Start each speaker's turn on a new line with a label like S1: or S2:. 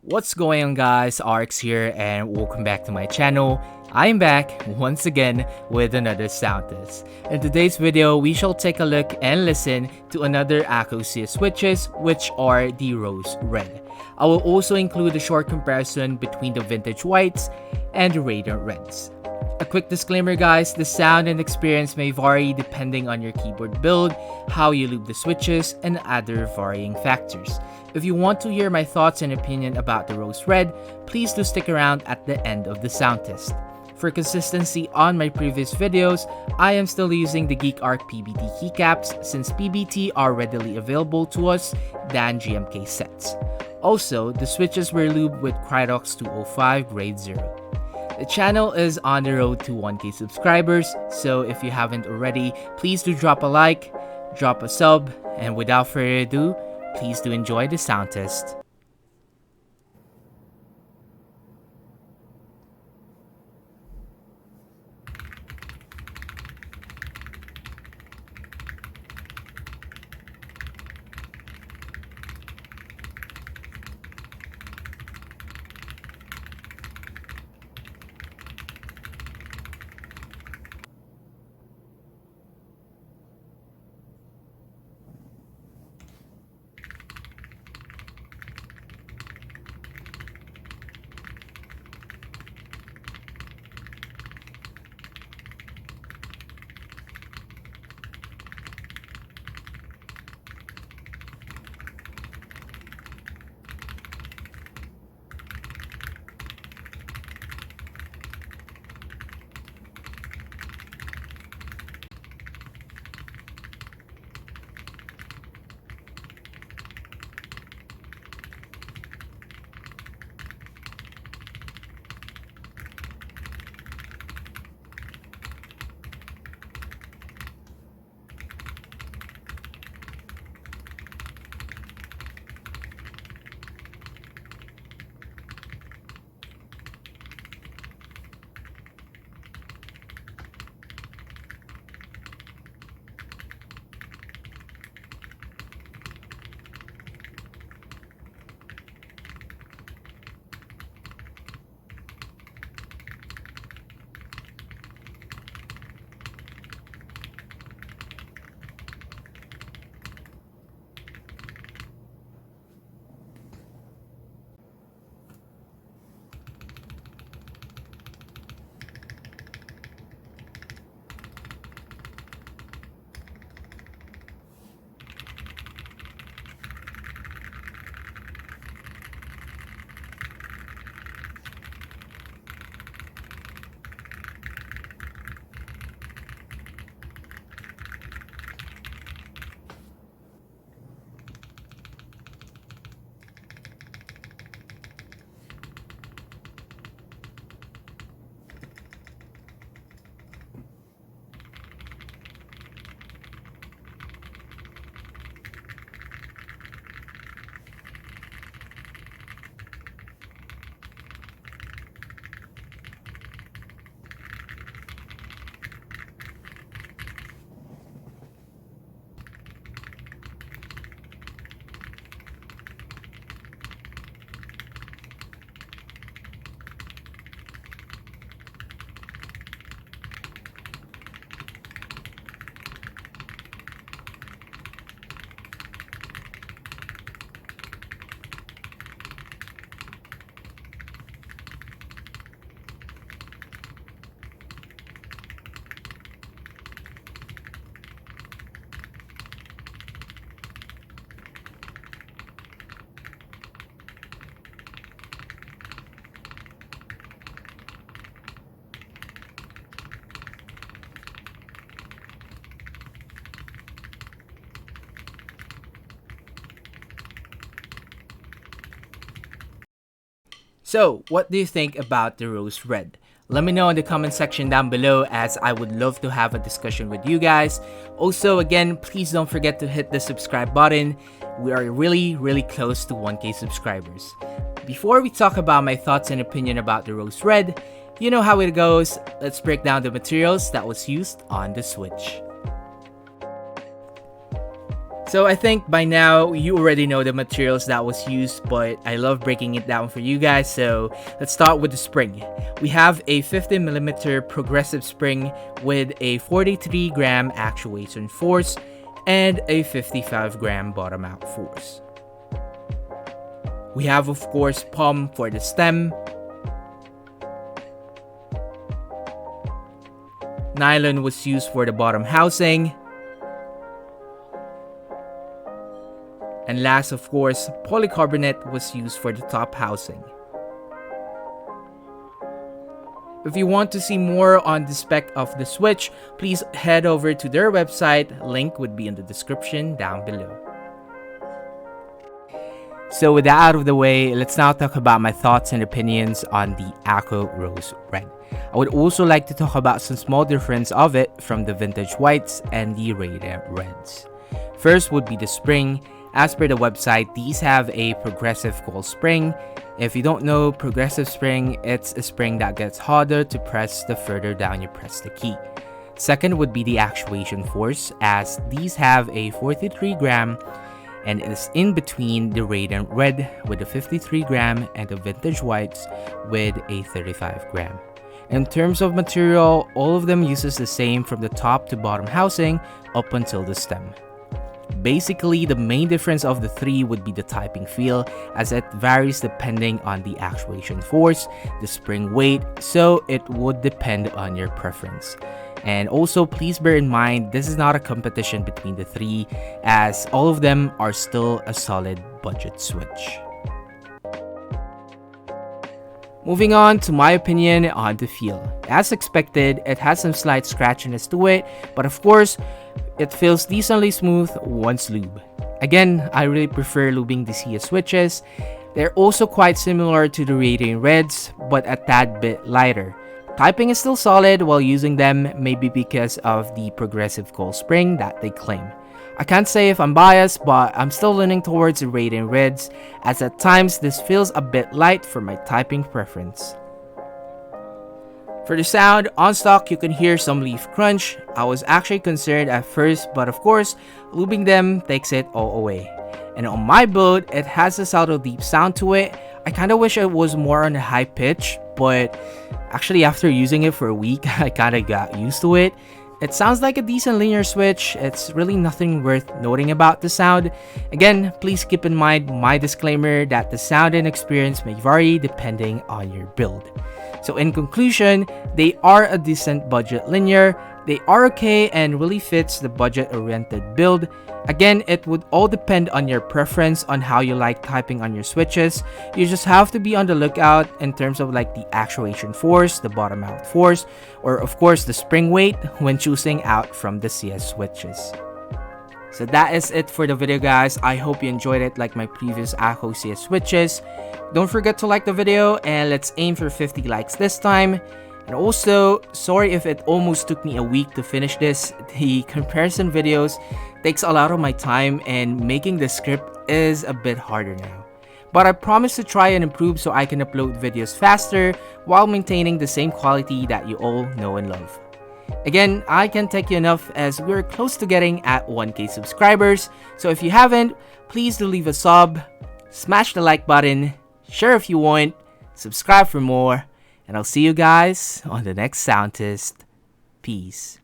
S1: What's going on, guys? RX here and welcome back to my channel. I'm back once again with another sound test. In today's video, we shall take a look and listen to another Akko CS switches, which are the Rose Red. I will also include a short comparison between the Vintage Whites and the Radiant Reds. A quick disclaimer, guys, the sound and experience may vary depending on your keyboard build, how you lube the switches, and other varying factors. If you want to hear my thoughts and opinion about the Rose Red, please do stick around at the end of the sound test. For consistency on my previous videos, I am still using the GeekArc PBT keycaps since PBT are readily available to us than GMK sets. Also, the switches were lubed with Krydox 205 grade 0. The channel is on the road to 1K subscribers, so if you haven't already, please do drop a like, drop a sub, and without further ado, please do enjoy the sound test. So, what do you think about the Rose Red? Let me know in the comment section down below, as I would love to have a discussion with you guys. Also, again, please don't forget to hit the subscribe button. We are really close to 1K subscribers. Before we talk about my thoughts and opinion about the Rose Red, you know how it goes. Let's break down the materials that was used on the switch. So I think by now you already know the materials that was used, but I love breaking it down for you guys. So let's start with the spring. We have a 50mm progressive spring with a 43-gram actuation force and a 55-gram bottom out force. We have, of course, pump for the stem, nylon was used for the bottom housing, and last, of course, polycarbonate was used for the top housing. If you want to see more on the spec of the switch, please head over to their website. Link would be in the description down below. So with that out of the way, let's now talk about my thoughts and opinions on the Akko Rose Red. I would also like to talk about some small difference of it from the vintage whites and the radiant reds. First would be the spring. As per the website, these have a progressive coil spring. If you don't know, progressive spring, it's a spring that gets harder to press the further down you press the key. Second would be the actuation force, as these have a 43-gram and is in between the radiant red with a 53-gram and the vintage whites with a 35-gram. In terms of material, all of them uses the same from the top to bottom housing up until the stem. Basically, the main difference of the three would be the typing feel, as it varies depending on the actuation force, the spring weight, so it would depend on your preference. And also, please bear in mind, this is not a competition between the three, as all of them are still a solid budget switch. Moving on to my opinion on the feel. As expected, it has some slight scratchiness to it, but of course, it feels decently smooth once lubed. Again, I really prefer lubing the CS switches. They're also quite similar to the radiant reds, but a tad bit lighter. Typing is still solid while using them, maybe because of the progressive coil spring that they claim. I can't say if I'm biased, but I'm still leaning towards the radiant reds, as at times this feels a bit light for my typing preference. For the sound, on stock you can hear some leaf crunch. I was actually concerned at first, but of course, lubing them takes it all away. And on my build, it has a subtle deep sound to it. I kinda wish it was more on a high pitch, but actually after using it for a week, I kinda got used to it. It sounds like a decent linear switch. It's really nothing worth noting about the sound. Again, please keep in mind my disclaimer that the sound and experience may vary depending on your build. So in conclusion, they are a decent budget linear. They are okay and really fits the budget-oriented build. Again, it would all depend on your preference on how you like typing on your switches. You just have to be on the lookout in terms of like the actuation force, the bottom out force, or of course the spring weight when choosing out from the CS switches. So that is it for the video, guys. I hope you enjoyed it like my previous Akko CS switches. Don't forget to like the video and let's aim for 50 likes this time. And also, sorry if it almost took me a week to finish this. The comparison videos takes a lot of my time and making the script is a bit harder now. But I promise to try and improve so I can upload videos faster while maintaining the same quality that you all know and love. Again, I can't thank you enough as we're close to getting at 1K subscribers. So if you haven't, please do leave a sub, smash the like button, share if you want, subscribe for more, and I'll see you guys on the next sound test. Peace.